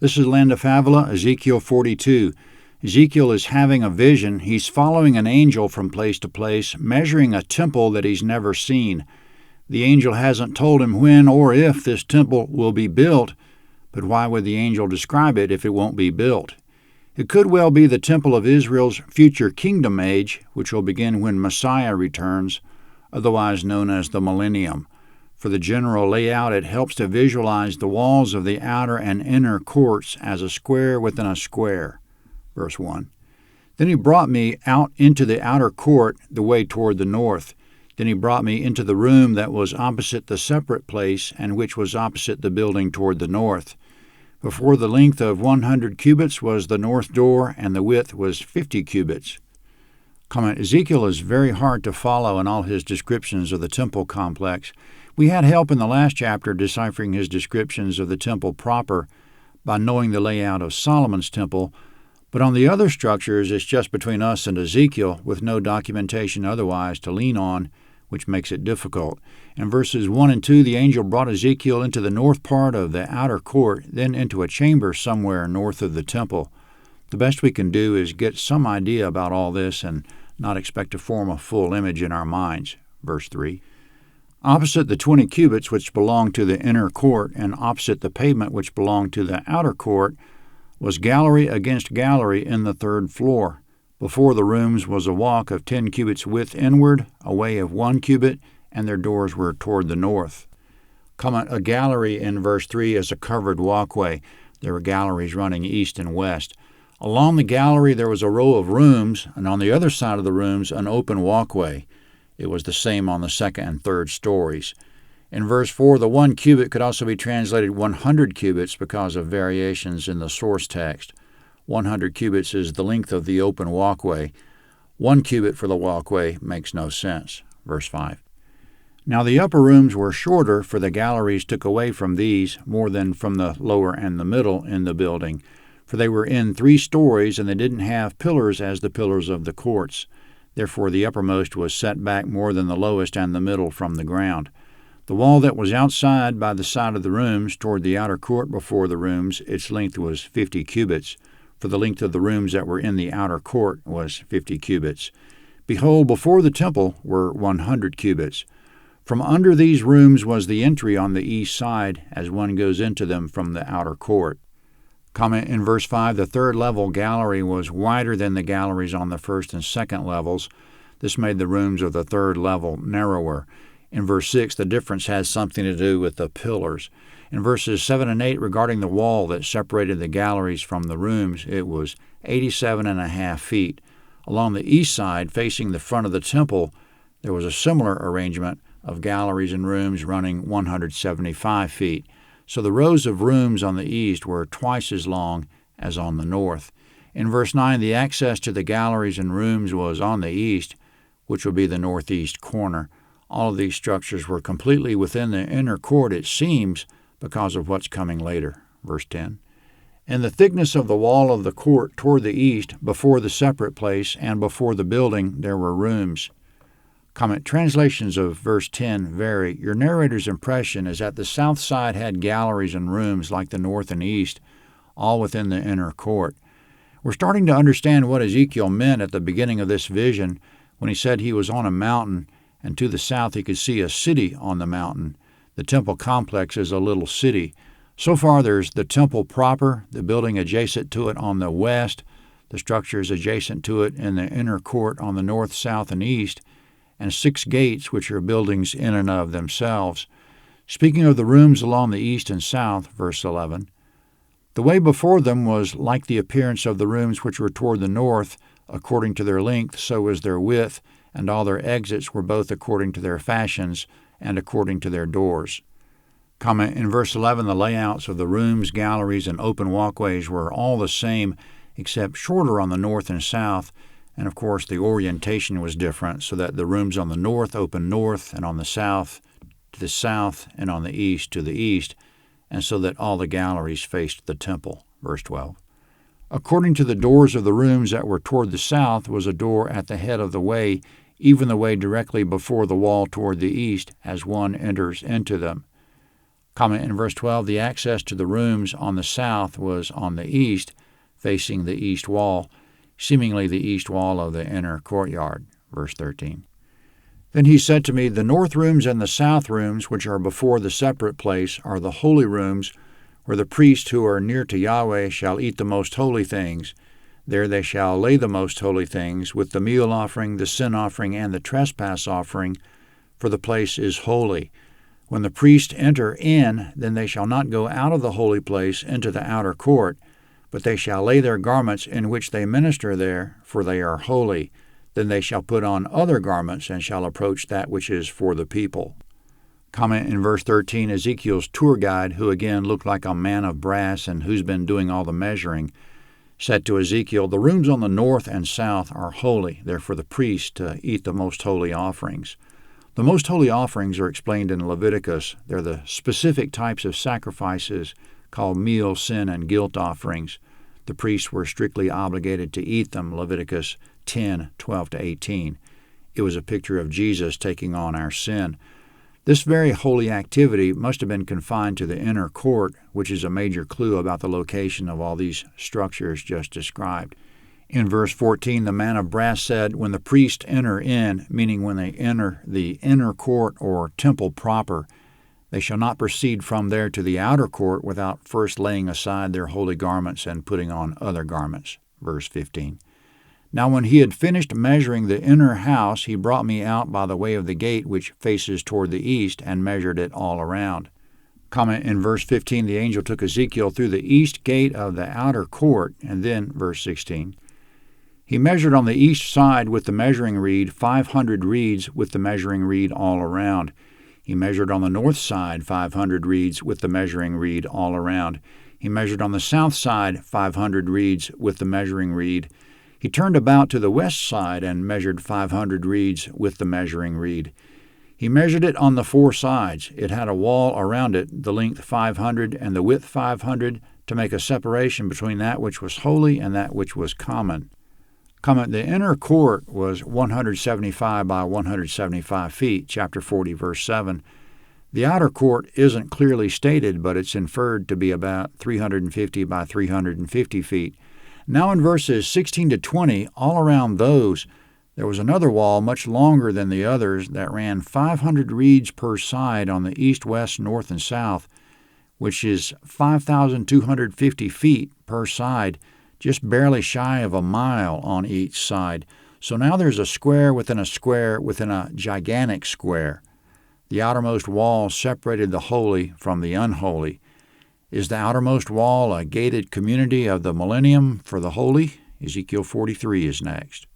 This is Land of Havilah, Ezekiel 42. Ezekiel is having a vision. He's following an angel from place to place, measuring a temple that he's never seen. The angel hasn't told him when or if this temple will be built, but why would the angel describe it if it won't be built? It could well be the temple of Israel's future kingdom age, which will begin when Messiah returns, otherwise known as the millennium. For the general layout, it helps to visualize the walls of the outer and inner courts as a square within a square. Verse 1. Then he brought me out into the outer court, the way toward the north. Then he brought me into the room that was opposite the separate place, and which was opposite the building toward the north. Before the length of 100 cubits was the north door, and the width was 50 cubits. Comment: Ezekiel is very hard to follow in all his descriptions of the temple complex. We had help in the last chapter deciphering his descriptions of the temple proper by knowing the layout of Solomon's temple, but on the other structures it's just between us and Ezekiel with no documentation otherwise to lean on, which makes it difficult. In verses 1 and 2, the angel brought Ezekiel into the north part of the outer court, then into a chamber somewhere north of the temple. The best we can do is get some idea about all this and not expect to form a full image in our minds. Verse 3. Opposite the 20 cubits which belonged to the inner court, and opposite the pavement which belonged to the outer court, was gallery against gallery in the third floor. Before the rooms was a walk of 10 cubits width inward, a way of 1 cubit, and their doors were toward the north. Comment: a gallery in verse 3 is a covered walkway. There were galleries running east and west. Along the gallery there was a row of rooms, and on the other side of the rooms an open walkway. It was the same on the second and third stories. In verse 4, the 1 cubit could also be translated 100 cubits because of variations in the source text. 100 cubits is the length of the open walkway. 1 cubit for the walkway makes no sense. Verse 5. Now the upper rooms were shorter, for the galleries took away from these more than from the lower and the middle in the building, for they were in 3 stories, and they didn't have pillars as the pillars of the courts. Therefore the uppermost was set back more than the lowest and the middle from the ground. The wall that was outside by the side of the rooms toward the outer court before the rooms, its length was 50 cubits, for the length of the rooms that were in the outer court was 50 cubits. Behold, before the temple were 100 cubits. From under these rooms was the entry on the east side, as one goes into them from the outer court. Comment: in verse 5, the third level gallery was wider than the galleries on the first and second levels. This made the rooms of the third level narrower. In verse 6, the difference has something to do with the pillars. In verses 7 and 8, regarding the wall that separated the galleries from the rooms, it was 87.5 feet. Along the east side, facing the front of the temple, there was a similar arrangement of galleries and rooms running 175 feet. So the rows of rooms on the east were twice as long as on the north. In verse 9, the access to the galleries and rooms was on the east, which would be the northeast corner. All of these structures were completely within the inner court, it seems, because of what's coming later. Verse 10. In the thickness of the wall of the court toward the east, before the separate place and before the building, there were rooms. Comment: translations of verse 10 vary. Your narrator's impression is that the south side had galleries and rooms like the north and east, all within the inner court. We're starting to understand what Ezekiel meant at the beginning of this vision when he said he was on a mountain, and to the south he could see a city on the mountain. The temple complex is a little city. So far there's the temple proper, the building adjacent to it on the west, the structures adjacent to it in the inner court on the north, south, and east, and 6 gates, which are buildings in and of themselves. Speaking of the rooms along the east and south, verse 11, the way before them was like the appearance of the rooms which were toward the north, according to their length, so was their width, and all their exits were both according to their fashions and according to their doors. Comment: in verse 11, the layouts of the rooms, galleries, and open walkways were all the same, except shorter on the north and south, and of course the orientation was different, so that the rooms on the north opened north, and on the south to the south, and on the east to the east, and so that all the galleries faced the temple. Verse 12. According to the doors of the rooms that were toward the south was a door at the head of the way, even the way directly before the wall toward the east, as one enters into them. Comment in verse 12, the access to the rooms on the south was on the east, facing the east wall, seemingly the east wall of the inner courtyard. Verse 13. Then he said to me, the north rooms and the south rooms, which are before the separate place, are the holy rooms, where the priests who are near to Yahweh shall eat the most holy things. There they shall lay the most holy things, with the meal offering, the sin offering, and the trespass offering, for the place is holy. When the priests enter in, then they shall not go out of the holy place into the outer court, but they shall lay their garments in which they minister there, for they are holy. Then they shall put on other garments, and shall approach that which is for the people. Comment in verse 13, Ezekiel's tour guide, who again looked like a man of brass and who's been doing all the measuring, said to Ezekiel, the rooms on the north and south are holy. They're for the priests to eat the most holy offerings. The most holy offerings are explained in Leviticus. They're the specific types of sacrifices called meal, sin, and guilt offerings. The priests were strictly obligated to eat them, Leviticus 10:12-18. It was a picture of Jesus taking on our sin. This very holy activity must have been confined to the inner court, which is a major clue about the location of all these structures just described. In verse 14, the man of brass said, when the priests enter in, meaning when they enter the inner court or temple proper, they shall not proceed from there to the outer court without first laying aside their holy garments and putting on other garments. Verse 15. Now when he had finished measuring the inner house, he brought me out by the way of the gate which faces toward the east, and measured it all around. Comment in verse 15, the angel took Ezekiel through the east gate of the outer court, and then verse 16. He measured on the east side with the measuring reed 500 reeds with the measuring reed all around. He measured on the north side 500 reeds with the measuring reed all around. He measured on the south side 500 reeds with the measuring reed. He turned about to the west side and measured 500 reeds with the measuring reed. He measured it on the four sides. It had a wall around it, the length 500 and the width 500, to make a separation between that which was holy and that which was common. Comment, the inner court was 175 by 175 feet, chapter 40, verse 7. The outer court isn't clearly stated, but it's inferred to be about 350 by 350 feet. Now in verses 16 to 20, all around those, there was another wall much longer than the others that ran 500 reeds per side on the east, west, north, and south, which is 5,250 feet per side, just barely shy of a mile on each side. So now there's a square within a square within a gigantic square. The outermost wall separated the holy from the unholy. Is the outermost wall a gated community of the millennium for the holy? Ezekiel 43 is next.